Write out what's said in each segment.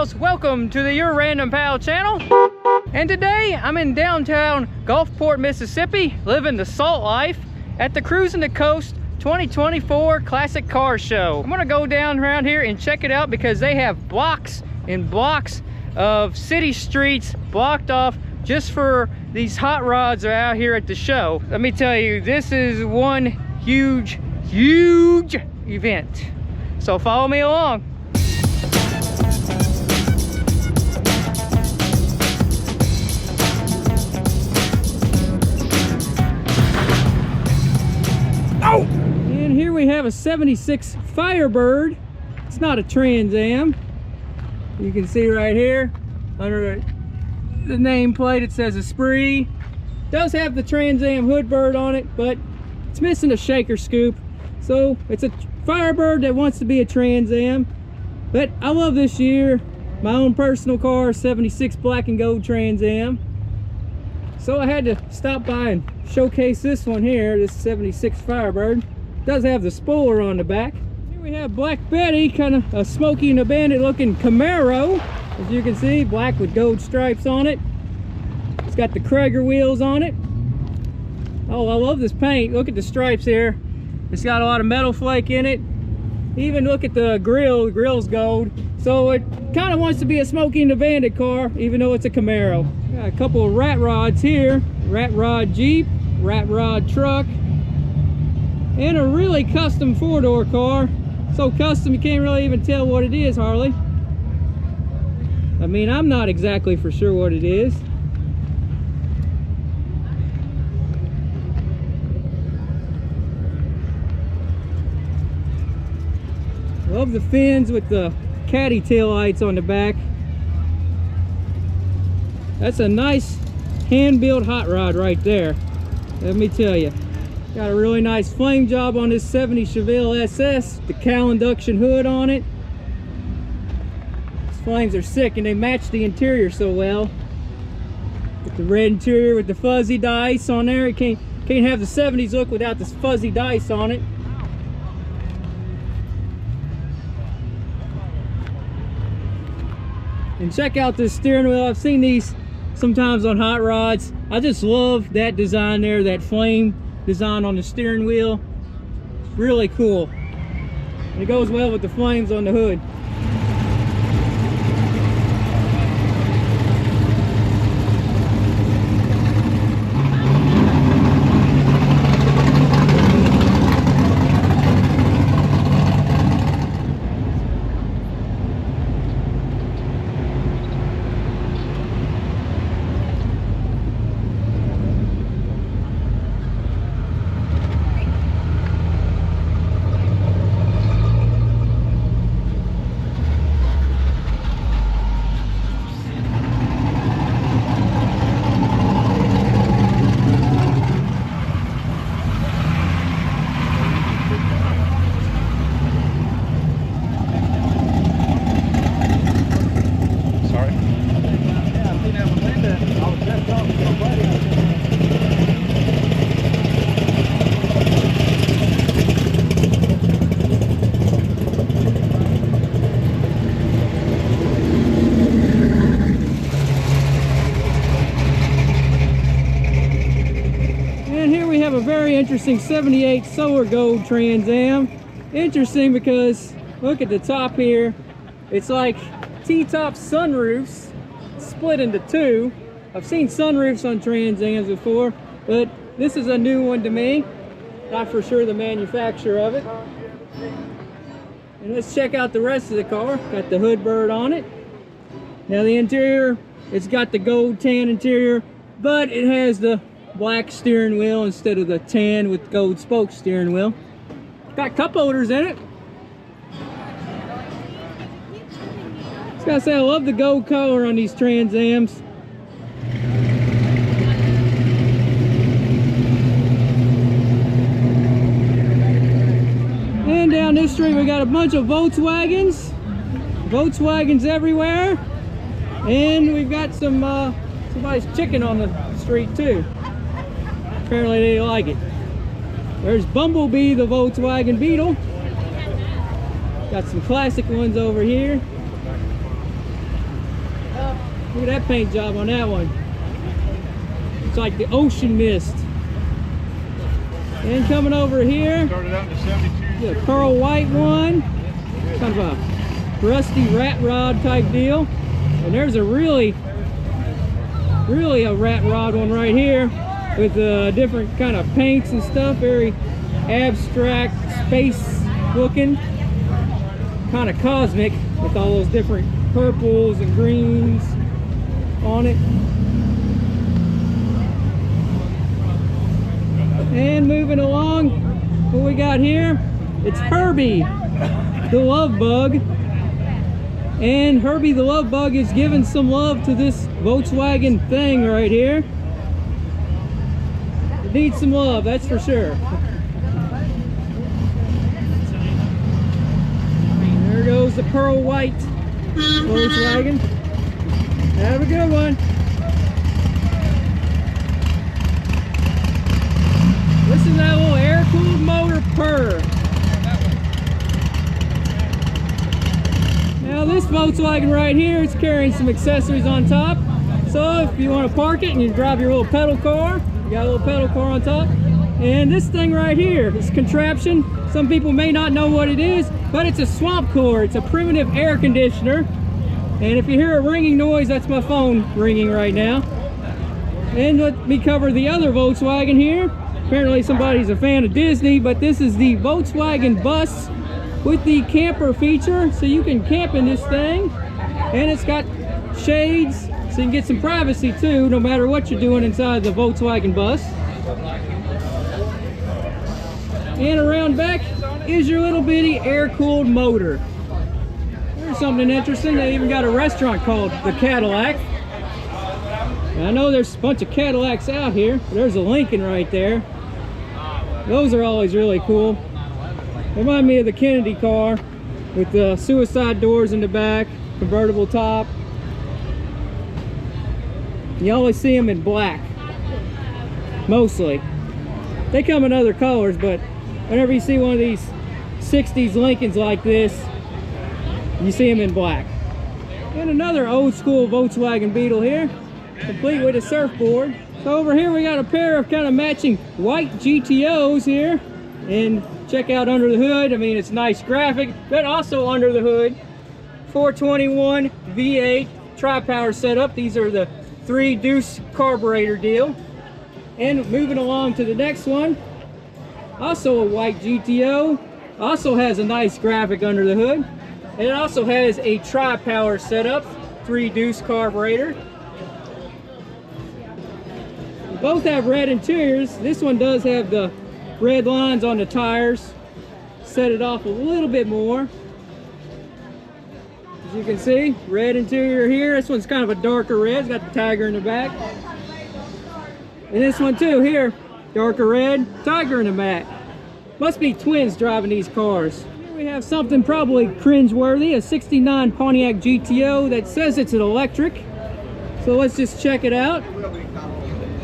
pals, welcome to the Your Random Pal channel. And today I'm in downtown Gulfport, Mississippi, living the salt life at the Cruisin the Coast 2024 Classic Car Show. I'm gonna go down around here and check it out because they have blocks and blocks of city streets blocked off just for these hot rods that are out here at the show. Let me tell you, this is one huge event. So follow me along. Oh! And here we have a 76 Firebird. It's not a Trans Am. You can see right here under the nameplate it says Esprit. Does have the Trans Am hood bird on it, but it's missing a shaker scoop. So it's a Firebird that wants to be a Trans Am. But I love this year. My own personal car, 76 black and gold Trans Am. So I had to stop by and showcase this one here, this 76 Firebird. It does have the spoiler on the back. Here we have Black Betty, kind of a Smokey and a Bandit looking Camaro. As you can see, black with gold stripes on it. It's got the Krager wheels on it. Oh, I love this paint. Look at the stripes here. It's got a lot of metal flake in it. Even look at the grill. The grill's gold. So it kind of wants to be a Smokey and the Bandit car, even though it's a Camaro. Got a couple of rat rods here. Rat rod Jeep, rat rod truck, and a really custom four-door car. So custom you can't really even tell what it is hardly. I mean, I'm not exactly for sure what it is. Love the fins with the caddy tail lights on the back. That's a nice hand-built hot rod right there. Let me tell you. Got a really nice flame job on this 70 Chevelle SS. The cowl induction hood on it. These flames are sick and they match the interior so well. With the red interior with the fuzzy dice on there. You can't have the 70s look without this fuzzy dice on it. And check out this steering wheel. I've seen these sometimes on hot rods. I just love that design there, that flame design on the steering wheel. It's really cool. And it goes well with the flames on the hood. A very interesting 78 Solar Gold Trans Am. Interesting because look at the top here. It's like T-top sunroofs split into two. I've seen sunroofs on Trans Ams before, but this is a new one to me. Not for sure the manufacturer of it. And let's check out the rest of the car. Got the hood bird on it. Now the interior, it's got the gold tan interior, but it has the black steering wheel instead of the tan with gold spoke steering wheel. Got cup holders in it. Just gotta say, I love the gold color on these Trans Ams. And down this street we got a bunch of Volkswagens. Volkswagens everywhere. And we've got some somebody's chicken on the street too. Apparently they like it. There's Bumblebee, the Volkswagen Beetle. Got some classic ones over here. Look at that paint job on that one. It's like the ocean mist. And coming over here, Started out in the 72. the pearl white one. Kind of a rusty rat rod type deal. And there's a really a rat rod one right here with different kind of paints and stuff. Very abstract, space looking. Kind of cosmic with all those different purples and greens on it. And moving along, what we got here, it's Herbie the Love Bug. And Herbie the Love Bug is giving some love to this Volkswagen thing right here. It needs some love, that's for sure. There goes the pearl white Volkswagen. Have a good one. Listen to that little air-cooled motor purr. Now this Volkswagen right here is carrying some accessories on top. So if you want to park it and you drive your little pedal car, you got a little pedal car on top. And this thing right here, this contraption, some people may not know what it is, but it's a swamp cooler. It's a primitive air conditioner. And if you hear a ringing noise, that's my phone ringing right now. And let me cover the other Volkswagen here. Apparently somebody's a fan of Disney, but this is the Volkswagen bus with the camper feature, so you can camp in this thing. And it's got shades, so you can get some privacy too, no matter what you're doing inside the Volkswagen bus. And around back is your little bitty air-cooled motor. There's something interesting. They even got a restaurant called the Cadillac. And I know there's a bunch of Cadillacs out here. There's a Lincoln right there. Those are always really cool. Remind me of the Kennedy car with the suicide doors in the back, convertible top. You always see them in black, mostly. They come in other colors, but whenever you see one of these 60s Lincolns like this, you see them in black. And another old school Volkswagen Beetle here, complete with a surfboard. So over here we got a pair of kind of matching white GTOs here. And check out under the hood. I mean, it's nice graphic, but also under the hood, 421 V8 tri-power setup. These are the 3-deuce carburetor deal. And moving along to the next one, also a white GTO, also has a nice graphic under the hood. And it also has a tri-power setup, 3-deuce carburetor. Both have red interiors. This one does have the red lines on the tires. Set it off a little bit more. As you can see, red interior here. This one's kind of a darker red. It's got the tiger in the back. And this one too here, darker red, tiger in the back. Must be twins driving these cars. Here we have something probably cringe-worthy, a 69 Pontiac GTO that says it's an electric. So let's just check it out.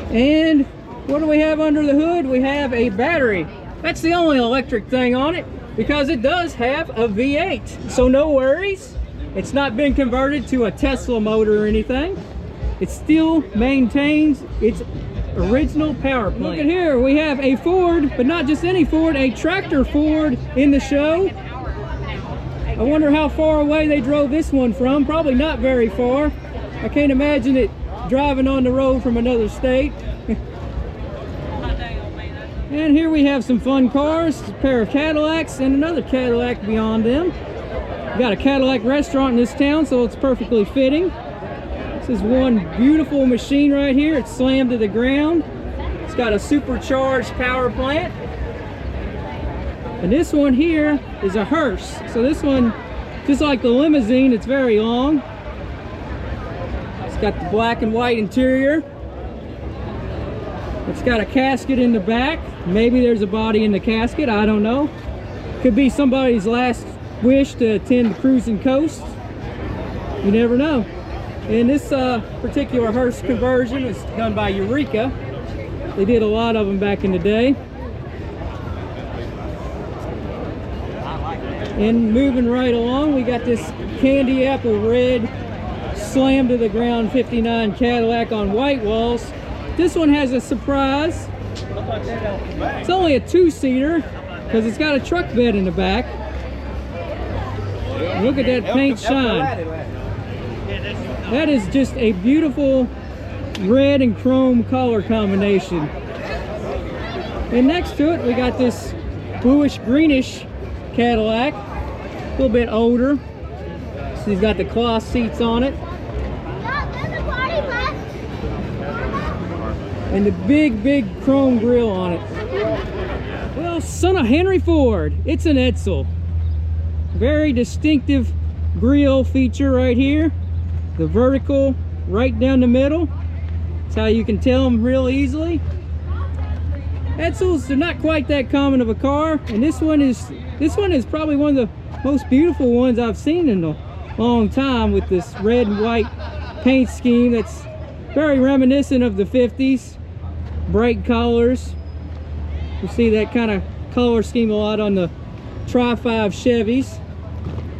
And what do we have under the hood? We have a battery. That's the only electric thing on it because it does have a V8. So no worries. It's not been converted to a Tesla motor or anything. It still maintains its original power plant. Look at here, we have a Ford, but not just any Ford, a tractor Ford in the show. I wonder how far away they drove this one from. Probably not very far. I can't imagine it driving on the road from another state. And here we have some fun cars, a pair of Cadillacs and another Cadillac beyond them. We got a Cadillac restaurant in this town, so it's perfectly fitting. This is one beautiful machine right here. It's slammed to the ground. It's got a supercharged power plant. And this one here is a hearse. So this one, just like the limousine, it's very long. It's got the black and white interior. It's got a casket in the back. Maybe there's a body in the casket, I don't know. Could be somebody's last wish to attend the Cruisin the Coast. You never know. And this particular hearse conversion was done by Eureka. They did a lot of them back in the day. And moving right along, we got this candy apple red slam to the ground 59 Cadillac on white walls. This one has a surprise. It's only a 2-seater because it's got a truck bed in the back. Look at that paint shine. That is just a beautiful red and chrome color combination. And next to it, we got this bluish greenish Cadillac, a little bit older. So he's got the cloth seats on it. And the big chrome grille on it. Well, son of Henry Ford, it's an Edsel. Very distinctive grille feature right here. The vertical right down the middle. That's how you can tell them real easily. Edsels are not quite that common of a car, and this one is probably one of the most beautiful ones I've seen in a long time, with this red and white paint scheme that's very reminiscent of the 50s. Bright colors. You see that kind of color scheme a lot on the Tri-5 Chevys.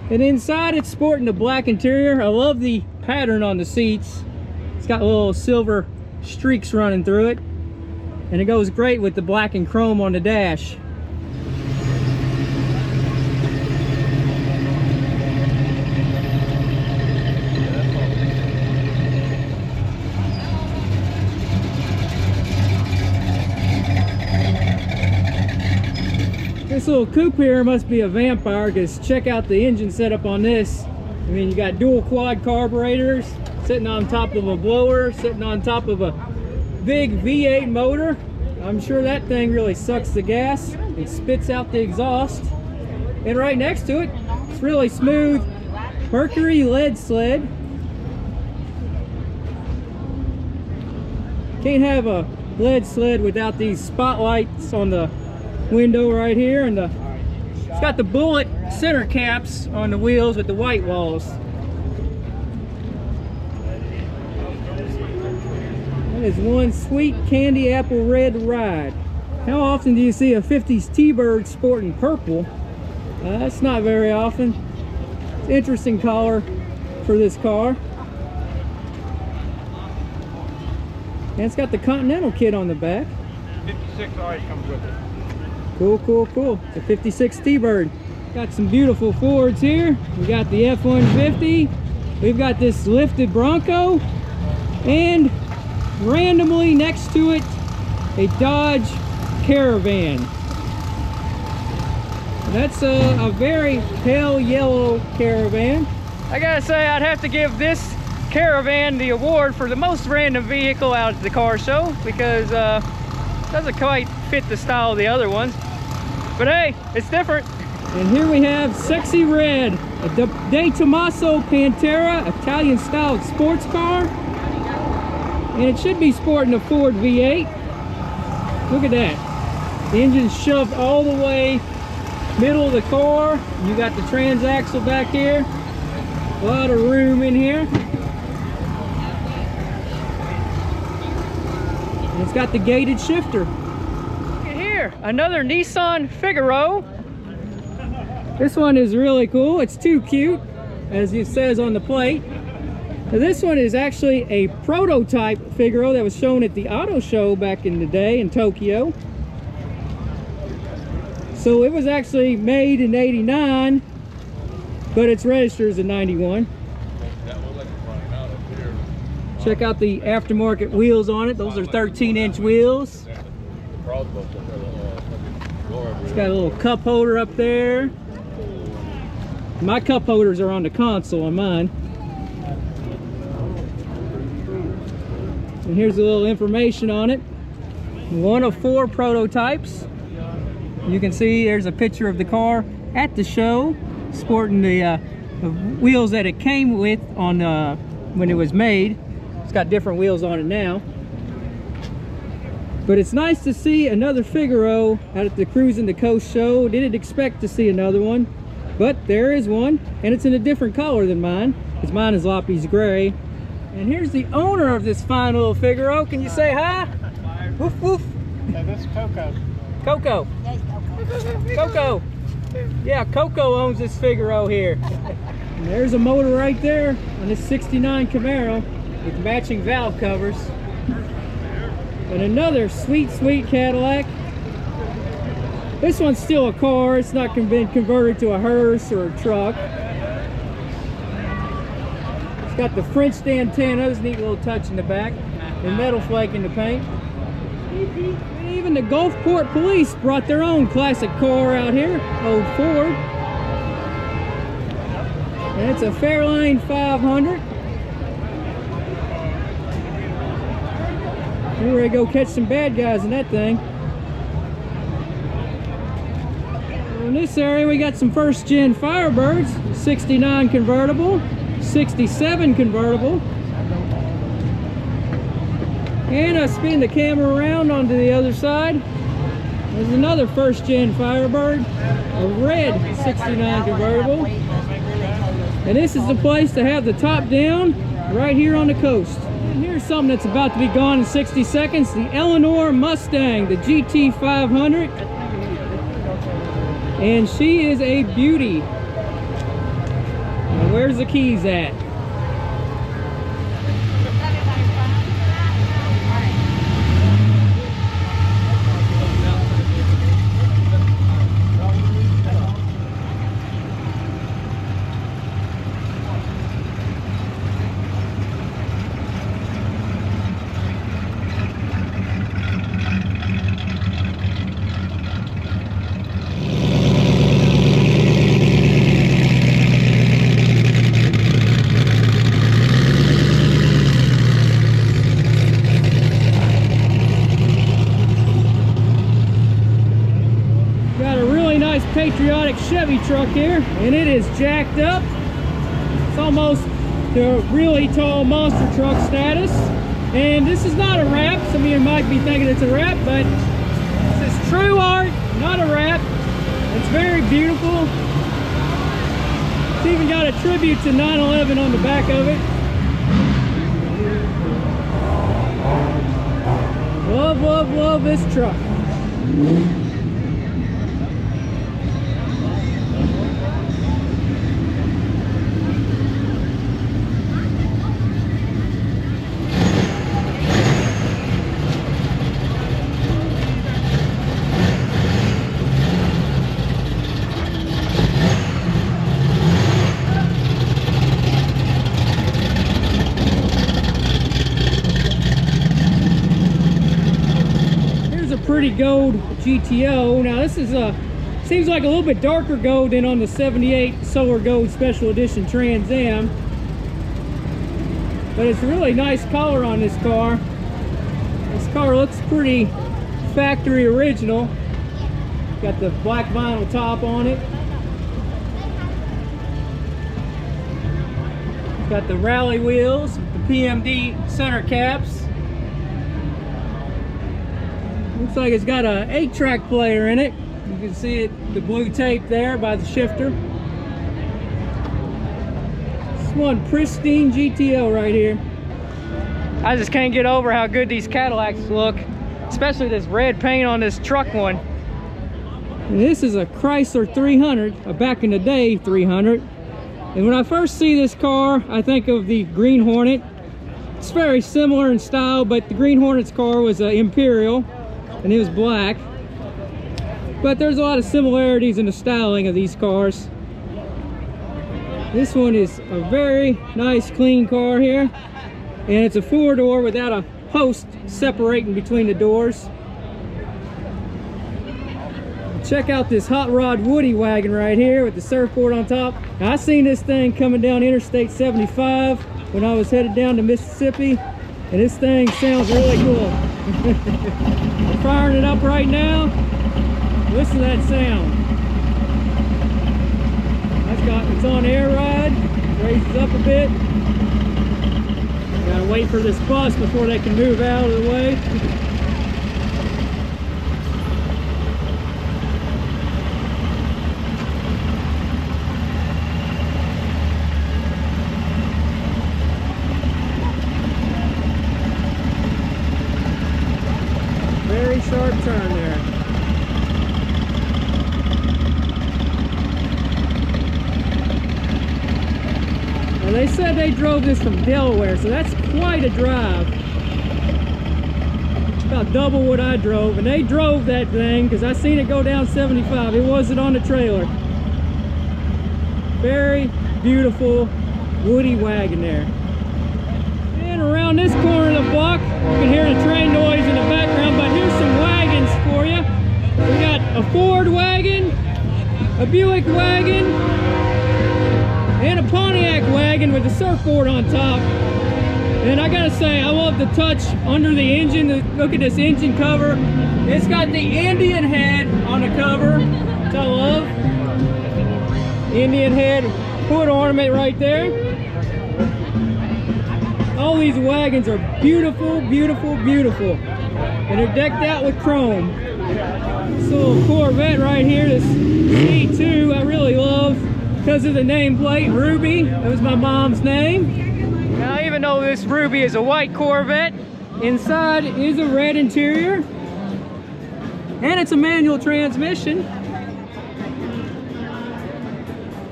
And inside it's sporting the black interior. I love the pattern on the seats. It's got little silver streaks running through it, and it goes great with the black and chrome on the dash. This little coupe here must be a vampire, because check out the engine setup on this. I mean, you got dual quad carburetors sitting on top of a blower, sitting on top of a big V8 motor. I'm sure that thing really sucks the gas. It spits out the exhaust. And right next to it, it's really smooth Mercury lead sled. Can't have a lead sled without these spotlights on the window right here, and it's got the bullet center caps on the wheels with the white walls. That is one sweet candy apple red ride. How often do you see a 50s T-Bird sporting purple? That's not very often. It's an interesting color for this car. And it's got the Continental kit on the back. 56 always comes with it. Cool. It's a 56 T-Bird. Got some beautiful Fords here. We got the F-150. We've got this lifted Bronco. And randomly next to it, a Dodge Caravan. That's a very pale yellow Caravan. I gotta say, I'd have to give this Caravan the award for the most random vehicle out at the car show, because it doesn't quite fit the style of the other ones. But hey, it's different. And here we have Sexy Red, a De Tomaso Pantera, Italian styled sports car. And it should be sporting a Ford V8. Look at that. The engine's shoved all the way middle of the car. You got the transaxle back here. A lot of room in here. And it's got the gated shifter. Look at here, another Nissan Figaro. This one is really cool. It's too cute, as it says on the plate. Now, this one is actually a prototype Figaro that was shown at the auto show back in the day in Tokyo. So it was actually made in '89, but it's registered as a '91. Check out the aftermarket wheels on it. Those are 13-inch wheels. It's got a little cup holder up there. My cup holders are on the console on mine. And here's a little information on it. One of 4 prototypes. You can see there's a picture of the car at the show, sporting the wheels that it came with on when it was made. It's got different wheels on it now. But it's nice to see another Figaro out at the Cruisin the Coast show. Didn't expect to see another one, but there is one, and it's in a different color than mine, because mine is Loppy's gray. And here's the owner of this fine little Figaro. Can you say hi? Woof woof. Yeah, this is Coco. Coco. Coco. Yeah, Coco owns this Figaro here. And there's a motor right there on this 69 Camaro with matching valve covers. And another sweet, sweet Cadillac. This one's still a car. It's not been converted to a hearse or a truck. It's got the French antennas, neat little touch in the back, and metal flake in the paint. And even the Gulfport police brought their own classic car out here, old Ford. And it's a Fairlane 500. We're ready to go catch some bad guys in that thing. In this area we got some first gen Firebirds, 69 convertible, 67 convertible. And I spin the camera around onto the other side. There's another first gen Firebird, a red 69 convertible. And this is the place to have the top down, right here on the coast. And here's something that's about to be gone in 60 seconds, the Eleanor Mustang, the GT 500. And she is a beauty. Now, where's the keys at? Patriotic Chevy truck here, and it is jacked up. It's almost the really tall monster truck status. And this is not a wrap. Some of you might be thinking it's a wrap, but this is true art, not a wrap. It's very beautiful. It's even got a tribute to 9/11 on the back of it. Love, love, love this truck. Pretty gold GTO. Now this is seems like a little bit darker gold than on the 78 Solar Gold Special Edition Trans Am, but it's a really nice color on this car. This car looks pretty factory original. Got the black vinyl top on it. Got the rally wheels, the PMD center caps. Looks like it's got a 8-track player in it. You can see it, the blue tape there by the shifter. It's one pristine GTO right here. I just can't get over how good these Cadillacs look, especially this red paint on this truck one. And this is a Chrysler 300, a back in the day 300. And when I first see this car, I think of the Green Hornet. It's very similar in style, but the Green Hornet's car was an Imperial, and it was black. But there's a lot of similarities in the styling of these cars. This one is a very nice, clean car here, and it's a 4-door without a post separating between the doors. Check out this Hot Rod Woody wagon right here with the surfboard on top. Now, I seen this thing coming down Interstate 75 when I was headed down to Mississippi, and this thing sounds really cool. We're firing it up right now. Listen to that sound. It's on air ride, raises up a bit. Gotta wait for this bus before they can move out of the way. Very sharp turn there. they said they drove this from Delaware, so that's quite a drive. About double what I drove, and they drove that thing because I seen it go down 75. It wasn't on the trailer. Very beautiful woody wagon there. And around this corner of the block, you can hear the train noise in the background, but here's some wagons for you. We got a Ford wagon, a Buick wagon, and a Pontiac wagon with a surfboard on top. And I gotta say, I love the touch under the engine. Look at this engine cover. It's got the Indian head on the cover, which I love. Indian head hood ornament right there. All these wagons are beautiful, beautiful, beautiful. And they're decked out with chrome. This little Corvette right here, this C2, I really love because of the nameplate, Ruby. That was my mom's name. Now, even though this Ruby is a white Corvette, inside is a red interior, and it's a manual transmission.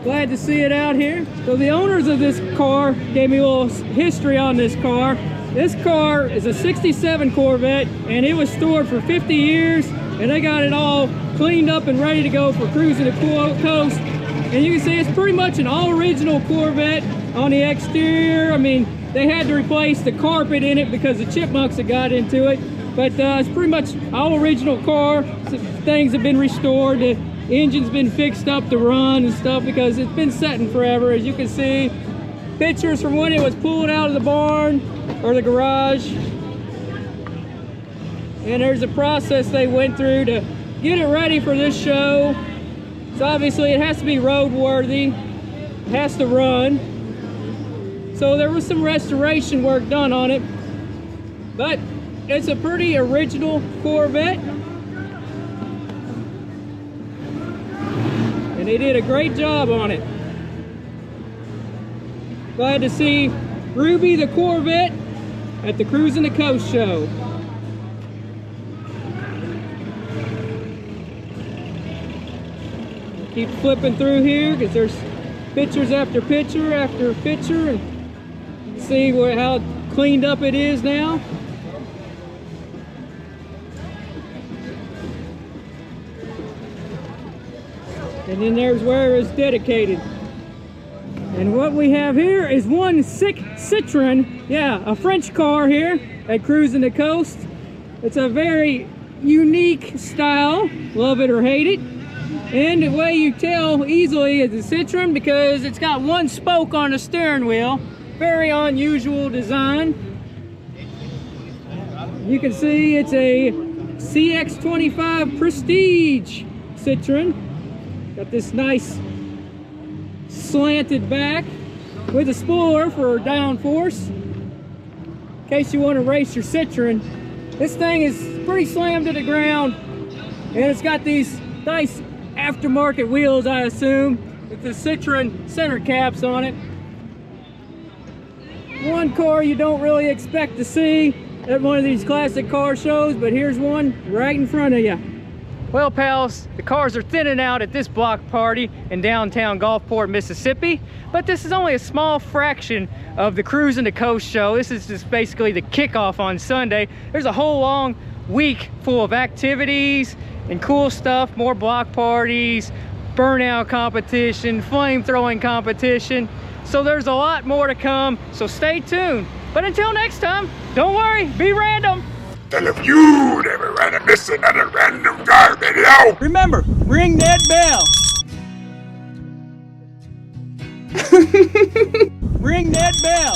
Glad to see it out here. So the owners of this car gave me a little history on this car. This car is a 67 Corvette, and it was stored for 50 years, and they got it all cleaned up and ready to go for Cruisin the Coast. And you can see it's pretty much an all-original Corvette on the exterior. I mean, they had to replace the carpet in it because the chipmunks had got into it. But it's pretty much all original car. Things have been restored. The engine's been fixed up to run and stuff because it's been sitting forever. As you can see, pictures from when it was pulled out of the barn or the garage. And there's a process they went through to get it ready for this show. So obviously it has to be roadworthy, it has to run. So there was some restoration work done on it, but it's a pretty original Corvette. And they did a great job on it. Glad to see Ruby the Corvette at the Cruisin the Coast show. Keep flipping through here because there's pictures after picture after picture, and see how cleaned up it is now. And then there's where it's dedicated. And what we have here is one Citroen, yeah, a French car here at Cruisin the Coast. It's a very unique style, love it or hate it. And the way you tell easily is a Citroen because it's got one spoke on the steering wheel. Very unusual design. You can see it's a CX-25 Prestige Citroen. Got this nice slanted back with a spoiler for downforce. In case you want to race your Citroen. This thing is pretty slammed to the ground, and it's got these nice aftermarket wheels, I assume, with the Citroen center caps on it. One car you don't really expect to see at one of these classic car shows, but here's one right in front of you. Well, pals, the cars are thinning out at this block party in downtown Gulfport, Mississippi, but this is only a small fraction of the Cruisin the Coast show. This is just basically the kickoff on Sunday. There's a whole long week full of activities and cool stuff, more block parties, burnout competition, flame throwing competition. So there's a lot more to come, so stay tuned. But until next time, don't worry, be random. And if you never ran miss another random car video, remember, ring that bell. Ring that bell.